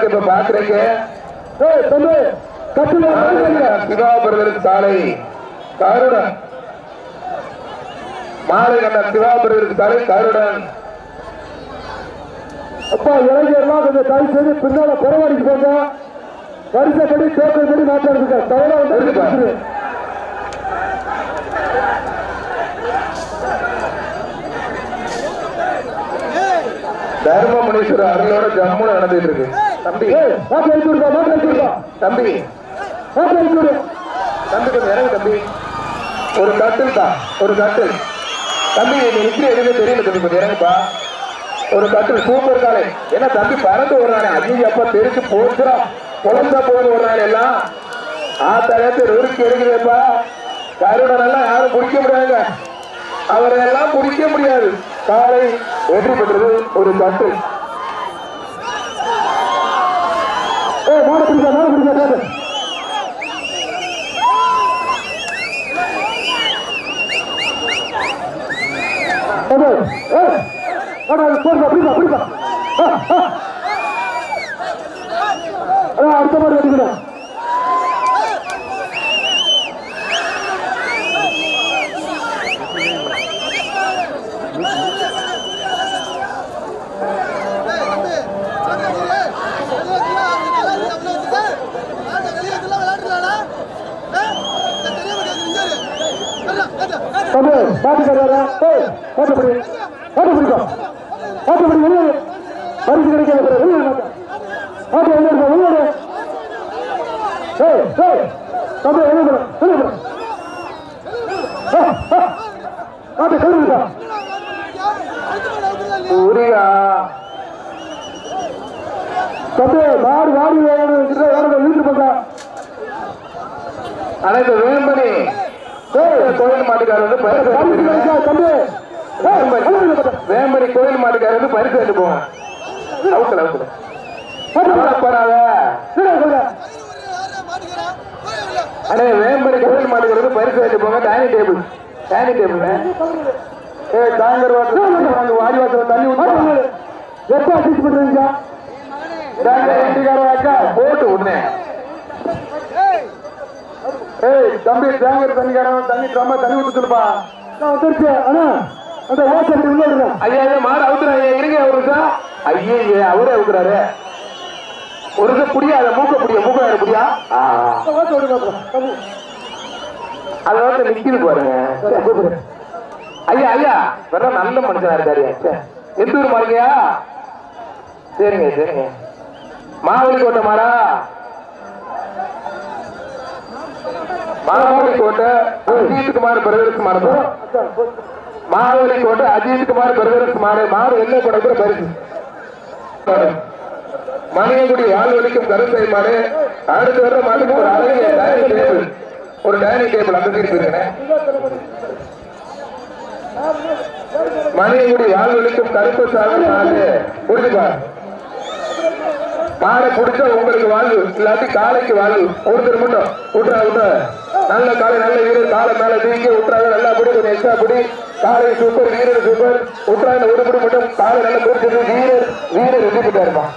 இப்ப பாக்குறீங்க சிவா பிரதருக்கு சாலை கருடன் மாலை கண்ட சிவா பிரதருக்கு சாலை கருடன். அப்பா இளைஞர்லாம் கொஞ்சம் தாய் செய்து பின்னால பரவாடிக்கு போங்க. வரிசைப்படி தோற்றப்படி மாற்றாடுங்க. தவறாக தர்மமுனீஸ்வரர் அருளோட ஜம்முன்னு நடந்துட்டு இருக்கு. தம்பி தம்பி தம்பி கொஞ்சம் இறங்கு தம்பி. ஒரு கட்டில் தான், ஒரு கட்டில். தம்பி நிற்கிற எதுவுமே தெரியல தம்பி, கொஞ்சம் இறங்குப்பா. ஒரு கட்டில் சூப்பர் காலை. ஏன்னா தம்பி பறந்து ஓடுறானே, அஞ்சு அப்பா தெரிச்சு போச்சுரா குழந்த போது ஓடுறாங்க எல்லாம். ஆத்தாயத்தை உருக்கி எடுக்கிறப்பா. கருடனெல்லாம் யாரும் பிடிக்க முடியாதுங்க, அவரையெல்லாம் பிடிக்க முடியாது. காலை வெற்றி பெற்றது ஒரு கட்டில். அடுத்த மாதிரி வெட்டிக்கிறேன். அனைத்து வேம்பனி கோயில் மாட்டுக்காரர் வந்து வேம்பனி கோயில் மாட்டுக்காரர் வந்து பரிசு எடுத்து போவாங்க. அண்ணே வேம்பனி கோயில் மாட்டுக்காரர் வந்து பரிசு எடுத்து போங்க. Dining table, dining table Dhankhar வாடி வாசல் தண்ணி ஊற்று. எப்ப அட்ஜஸ்ட் பண்றீங்க? அக்கா போட்டு உடனே தம்பி தேங்கர் தண்ணிக்காரன் தண்ணி ரொம்ப தண்ணி ஊத்துப்பா. ஐயா மாடு அவுத்துறாங்க இருங்க ஒரு நிமிஷம். ஐயே அவரே அவுக்குறாரு. ஒரு நிமிஷம் புடியா, அதை மூக்க புடியா, மூக்க புடியா. அதை வந்து நிக்குது பாருங்க. ஐயா ஐயா வேற நல்ல மனுஷனா இருக்காரு. எந்த ஊர் மாறியா? சரிங்க சரிங்க. மாவலி கோட்டை மாடா, மாவலி கோட்டை அஜித் குமார் பிரதர்ஸ் மாடு. மாவலி கோட்டை அஜித் குமார் பிரதர்ஸ் மாடு. மாடு என்ன கூட பரிசு. மணியங்குடி ஆழ்வலிக்கும் கருத்தை மாடு. அடுத்து வர மாட்டுக்கு ஒரு அழகிய டைனிங் டேபிள், ஒரு டைனிங் டேபிள் அந்த சீட் இருக்கிறேன். மணியங்குடி ஆழ்வலிக்கும் கருப்பு சாலை மாடு. புரிஞ்சுப்பா, மாடை பிடிச்சா உங்களுக்கு வாழ்வு, இல்லாட்டி காலைக்கு வாழ்வு. ஒருத்தர் மட்டும் விட்டுறா விட்டுற. நல்ல காலை, நல்ல வீரர், காலை மேல தூக்கி விட்டுறாங்க. நல்லா பிடி, கொஞ்சம் எக்ஸ்ட்ரா பிடி. காலை சூப்பர், வீரர் சூப்பர். விட்டுறாங்க ஒரு பிடி மட்டும். காலை நல்லா பிடிச்சது. வீரர் வீரர் வெற்றிப்பட்டா இருப்பான்.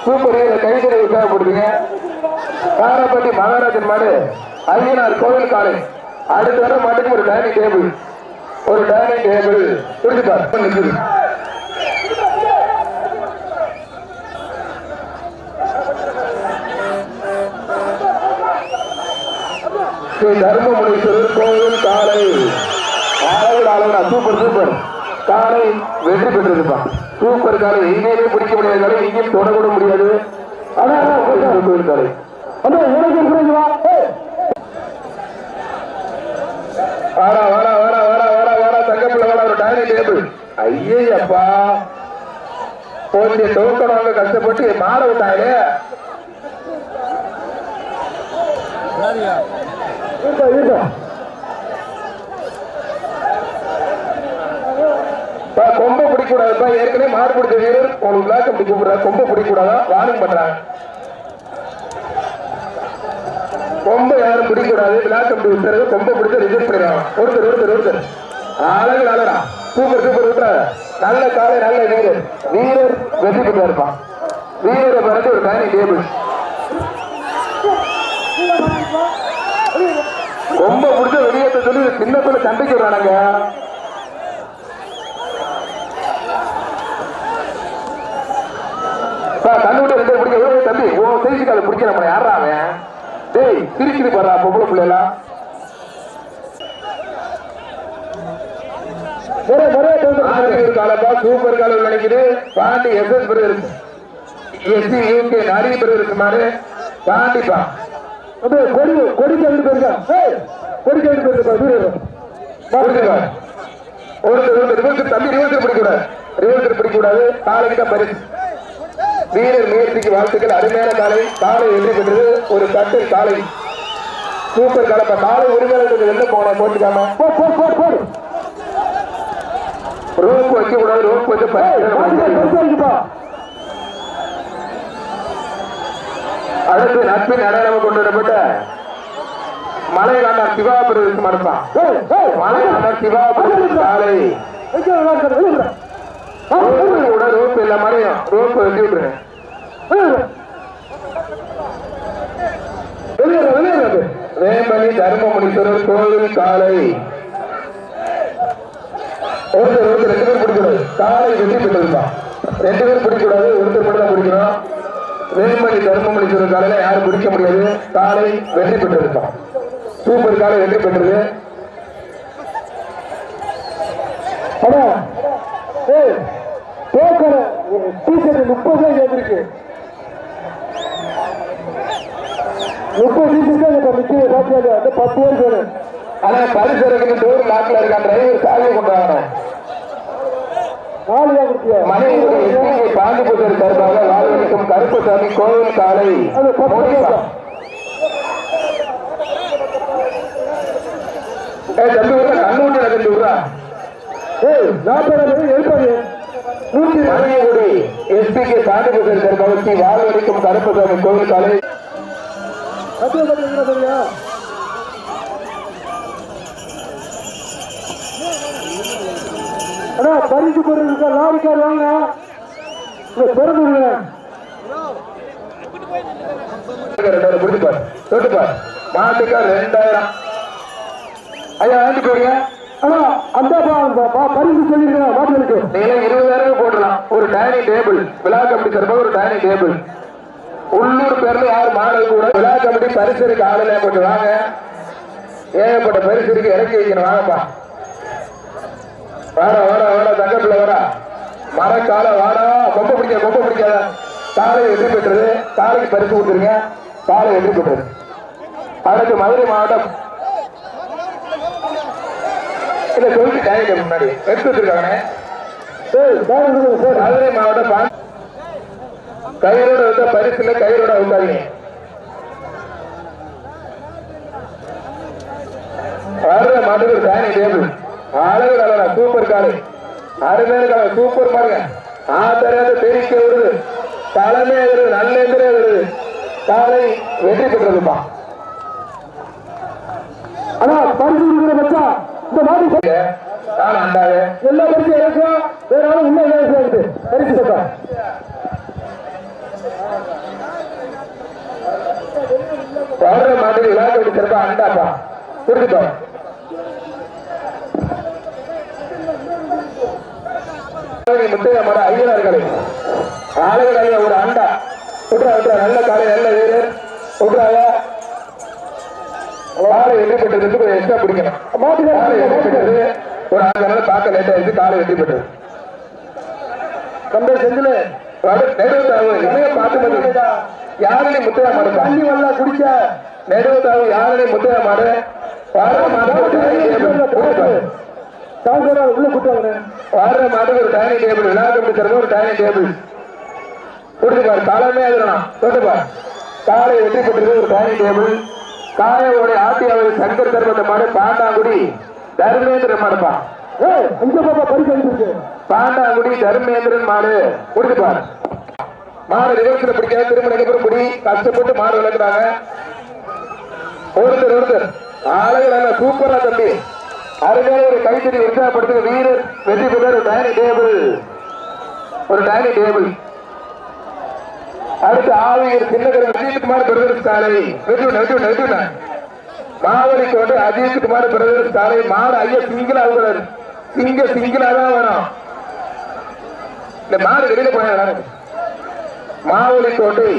சூப்பர் வீரர் கைத்தறி உற்சாகப்படுத்துங்க. காராப்பட்டி மகாராஜன் மாடு ஐயனார் கோவில் காலை. அடுத்து வர மாட்டுக்கு ஒரு டைனிங் டேபிள், ஒரு டைனிங் டேபிள். புரிஞ்சுப்பார் நிற்குது. தர்மமுனீஸ்வரர் கோவில் காலை. அளவுடா சூப்பர் சூப்பர் காலை வெற்றி பெற்றிருப்பான். சூப்பர் காலை. எங்கேயுமே பிடிக்க முடியாத காலை, எங்கேயும் தொடக்கூட முடியாது. கோவில் காலை. வாடா வாடா வாடா வாடா வாடா வாடா தங்கப்பிள்ள வாடா, ஒரு டைனிங் டேபிள். ஐயே அப்பா போச்சு தோக்கணும் கஷ்டப்பட்டு மாட விட்டாங்களே. கொம்ப பிடிக்கூடாதுப்பா. ஏற்கனவே மாடு பிடிச்ச வீரர் உங்களுக்கு விளாக்கம் பிடிக்க கூடாது. கொம்ப பிடிக்கூடாதா வார்னிங் பண்றாங்க. கொம்ப யாரும் பிடிக்கூடாது. விளாக்கம் பிடிக்கிறது கொம்ப பிடிச்ச ரிஜெக்ட் பண்ணிடுறாங்க. ஒருத்தர் ஒருத்தர் ஒருத்தர் அழகு நல்லடா. சூப்பர் சூப்பர் விட்டுறாங்க. நல்ல காலை, நல்ல வீரர். வீரர் வெற்றி பெற்றா இருப்பான். வீரரை பறந்து ஒரு டைனிங் டேபிள். ரொம்ப பிடிச்ச வெளியேற்ற சொல்லி சின்ன பிள்ளை சண்டைக்கு வரானுங்க. கண்ணுவிட்டு 2 பிடிக்க தம்பி ஓ செய்திக்கு அதை பிடிக்க நம்ம யாரா அவன் டேய் திருச்சிட்டு போறா பொம்பளை பிள்ளைலாம். காலப்பா சூப்பர் காலம் நினைக்குது. Pandi SS brother SC UK நிறைய பேர் இருக்கு மாதிரி பாண்டிப்பா கொடி கொடி கவிட்டு போயிருக்கா கொடி கவிட்டு போயிருக்கா ஒருத்தர் தம்பி ரிவர்சல் பிடிக்கூடாது. ரிவர்சல் பிடிக்கூடாது. காலைக்கு தான் பரிசு. வீரர் முயற்சிக்கு வாழ்த்துக்கள். அருமையான காலை. காலை வெற்றி பெற்றது ஒரு தட்டு காலை. சூப்பர் காலப்பா. காலை உரிமையாளர் வெளில போன போட்டுக்காம ரோப்பு வைக்க கூடாது. ரோப்பு வச்சு அடுத்து நட்பின் அடையாளம் கொண்டு வரப்பட்ட மலையாளர் சிவாபுரம் மறுப்பான். மலையாளர் சிவாபுரம் காலை ரோப்பு இல்ல மறையும். ரோப்பு வச்சு விட்டுருங்க. வேம்பலி தர்மமுனீஸ்வரர் கோவில் காலை. ஒருத்தர் 2 பேர் பிடிக்கூடாது. காலை வெற்றி பெற்றிருப்பான். 2 பேர் பிடிக்கூடாது. ஒருத்தர் மட்டும் தான் பிடிக்கணும். வேம்பலி தர்மமுனீஸ்வரர் காலையில யாரும் பிடிக்க முடியாது. காலை வெற்றி பெற்றிருப்பான். சூப்பர் காலை வெற்றி பெற்றது. டீச்சர் 30 கேட்டிருக்கு. 30 டீச்சர் 10 பேர். ஆனா பரிசு டோர் லாக்ல இருக்க டிரைவர் சாவியை கொண்டு வாங்க. பாண்டிபுத்தர் சார்பாக வாழ்வழிக்கும் கருப்பசாமி கோவில் காலை. தம்பி கண்ணூட்டி நடந்து விடுறா. எஸ்பிகே பாண்டிபுத்தர் சார்பாக வாழ்வழிக்கும் கருப்பசாமி கோவில் காலை. பரிசு பொருள் லாரிக்கார் வாங்க திறந்து மாட்டுக்கா 2000. ஐயா வாங்கி போடுங்க. அந்த பரிசு சொல்லிருக்கேன். மாட்டுக்கு நீங்க 20,000 போடலாம். ஒரு டைனிங் டேபிள் விழா கமிட்டி சார்பாக ஒரு டைனிங் டேபிள். உள்ளூர் பேர்ல யாரும் மாடல் கூட விழா கமிட்டி பரிசு இருக்கு. ஆளுநே போட்டு வாங்க. ஏகப்பட்ட பரிசு இருக்கு. இறக்கி வைக்கணும். வாங்கப்பா. வாடா வாடா வாடா தங்கப்பிள்ள வாடா. மரக்கால வாடா. கொம்ப பிடிக்காத. காலை வெற்றி பெற்றது. காலைக்கு பரிசு கொடுத்துருங்க. காலை வெற்றி பெற்றது. அடுத்து மதுரை மாவட்டம் இல்ல சொல்லிட்டு டைம் முன்னாடி எடுத்து வச்சிருக்காங்க. மதுரை மாவட்டம் கயிறோட வந்தா பரிசு இல்ல. கயிறோட வந்தாங்க. வர்ற மாட்டுக்கு ஒரு டைனிங் டேபிள். அழகு கலரா சூப்பர் காலை. அருமையான காலை. சூப்பர் பாருங்க. ஆத்தரையாத தெரிக்க வருது. தலைமையா வருது. நல்ல எந்திரியா வருது. காலை வெற்றி பெற்றதுப்பா. ஆனா பரிசு பச்சா இந்த மாதிரி அண்டாவே எல்லா பரிசு இருக்கும். வேற ஆளும் உண்மை பரிசு பச்சா வர்ற மாட்டுக்கு விளையாட்டு சிறப்பா அண்டாப்பா கொடுத்துட்டோம். முத்தையா மட ஐயனார்களை ஆளுகளை ஒரு அண்டா விட்டுறா விட்டுறா. நல்ல காலை நல்ல வீரர் விட்டுறாங்க. காலை வெற்றி பெற்றது. கொஞ்சம் எக்ஸ்ட்ரா பிடிக்கணும். காலை வெற்றி பெற்றது. ஒரு 5 நாள் பார்க்க லேட் ஆயிடுச்சு. காலை வெற்றி பெற்றது. கம்பேர் செஞ்சுல நெடுவத்தாவு இணைய பார்த்து யாருடைய முத்தையா மாடு தண்ணி வரல குடிச்ச நெடுவத்தாவு யாருடைய முத்தையா மாடு வார மாடு உள்ள கூட்டுவாங்க. வார மாடு ஒரு டைனிங் டேபிள் விழா கமிட்டி ஒரு டைனிங் டேபிள் கொடுத்துப்பாரு. காலமே அதுலாம் தொட்டுப்பார். காலை வெற்றி பெற்றது. ஒரு டைனிங் டேபிள். காயோட ஆட்டியாவது சங்கர் தர்மத்தை மாடு பாண்டாங்குடி தர்மேந்திரன் மாடுப்பா. பாண்டாங்குடி தர்மேந்திரன் மாடு கொடுத்துப்பாரு. மாடு ரிவர்ஸ்ல பிடிக்காத திரும்ப நடைபெறும் முடி கஷ்டப்பட்டு மாடு விளக்குறாங்க. ஒருத்தர் ஆளுகள் சூப்பரா தம்பி. அருமையான ஒரு கைத்தறி உற்சாகப்படுத்த வீரர் வெற்றி பெற்ற ஒரு டைனிங் டேபிள். ஒரு டைனிங் டேபிள் அடுத்து ஆவியர் சின்னகர் அஜித்குமார் பிரதர்ஸ் காலை வெற்றி மாவலி கோட்டை அஜித்குமார் பிரதர்ஸ் காலை மாடு ஐயா சிங்கிளா ஆகுறாரு சிங்கிளா தான் வேணும் இந்த மாடு வெளியில போய் மாவலி கோட்டை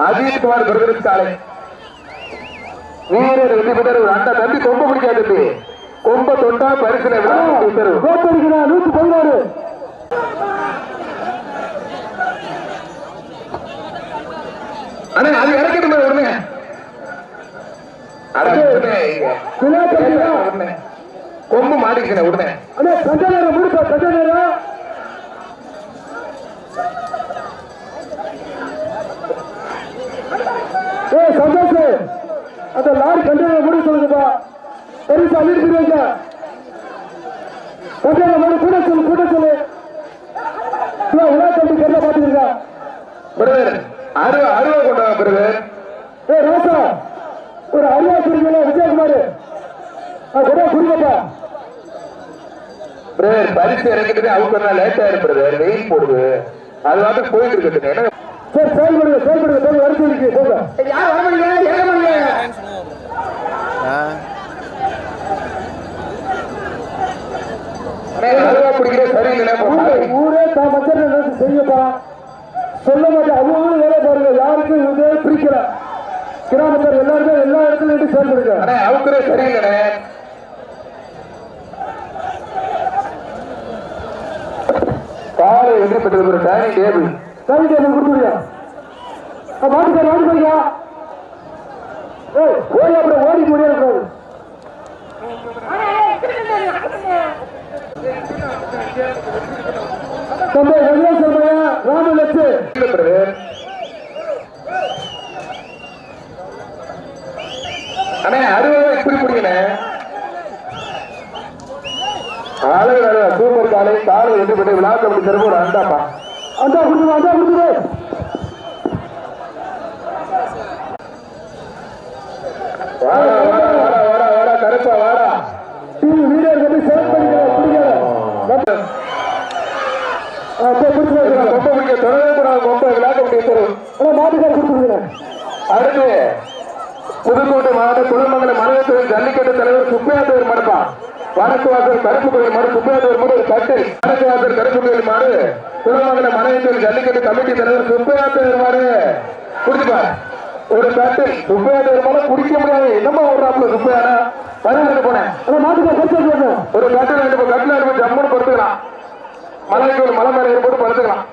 அஜித்குமார் பிரதர்ஸ் காலை வீரர் வெற்றி பெற்ற ஒரு அண்ணா தம்பி கொம்ப பிடிக்காது கொம்ப தொட்டா பரிசுல 116 அண்ணா அது இறக்கட்டுமே உடனே கொம்பு மாட்டிக்கிறேன் உடனே அண்ணே கஞ்ச நேரம் முடிப்பா கஞ்ச நேரம் சந்தோஷ் அந்த லாரி கண்டெய்னர் மூடி சொல்லுங்கப்பா பெருசா அழிடுங்க கண்டெய்னர் மூடி கூட சொல்லு உலா கம்பி கல்ல பாத்துருங்க பிரதர் அருவா கொண்டாங்க பிரதர் ராசா ஒரு அருவா குடிக்கல விஜயகுமார் கூட குடிக்கப்பா பிரதர் பரிசு இறக்கிட்டு அவங்க லேட் ஆயிரு பிரதர் வெயில் போடுது அது வந்து போயிட்டு இருக்குது என்ன சரி செயல்படுங்க போய் வரிசை இருக்கு போங்க யார் வர முடியல ஊரே தான் மக்கள் செய்யப்பா சொல்ல மாட்டேன் அவங்க வேலை பாருங்க யாருக்கும் இதே பிரிக்கல கிராமத்தில் எல்லாருமே எல்லா இடத்துலயும் செயல்படுங்க அவங்களே சரியில்லை காலை வெற்றி பெற்றது ஒரு டைனிங் டேபிள் கொடுத்துருயா மாட்டுக்கா ஓடி அப்புறம் ஓடி முடியாது தம்பி வெங்கடேஸ்வரமையா ராமலட்சு அண்ணே அறுபது இப்படி பிடிக்கணே சூப்பர் காலை காலை வெற்றி பெற்று விழா கபடி தருவோம் ஒரு அண்டாப்பா அண்டா கொடுத்துரு வாடா கருப்பா வாடா வீரர் வந்து சேவ் பண்ணிக்கலாம் அடுத்து புதுக்கோட்டை மாவட்ட குளமங்கல மனநல ஜல்லிக்கட்டு தலைவர் சுப்பையாத்தவர் மடப்பா வடக்கு வாசல் கருப்பு கோயில் மாடு சுப்பையாத்தவர் மாடு ஒரு கட்டு வடக்கு வாசல் கருப்பு கோயில் மாடு குளமங்கல மனநல ஜல்லிக்கட்டு கமிட்டி தலைவர் சுப்பையாத்தவர் மாடு குடிச்சுப்பா ஒரு கட்டு சுப்பையாத்தவர் மாடு குடிக்க முடியாது என்னமா ஓடுறாப்புல சுப்பையானா பதினெட்டு போனேன் ஒரு கட்டு ரெண்டு கட்டுல இருந்து ஜம்முன்னு படுத்துக்கலாம் மலைக்கு மலை மேல ஏற்பட்டு படுத்துக்கலாம்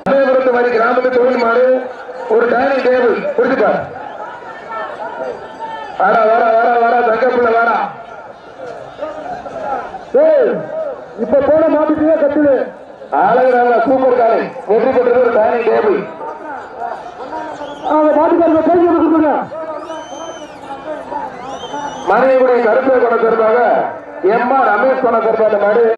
அதேபுரத்து மாதிரி கிராமத்து தொழில் மாடு ஒரு டைனிங் டேபிள் குடிச்சுப்பா வாடா தங்கப்புள்ள வாடா இப்ப போன மாட்டுக்கே கட்டுது அழகு சூப்பர் காலை வெற்றி பெற்றது ஒரு டைனிங் டேபிள் மாட்டுக்காரங்க பேசி கொடுத்துருங்க மனைவியுடைய கருத்தை கொண்ட சார்பாக எம்ஆர் ரமேஷ் கொண்ட சார்பாக மாடு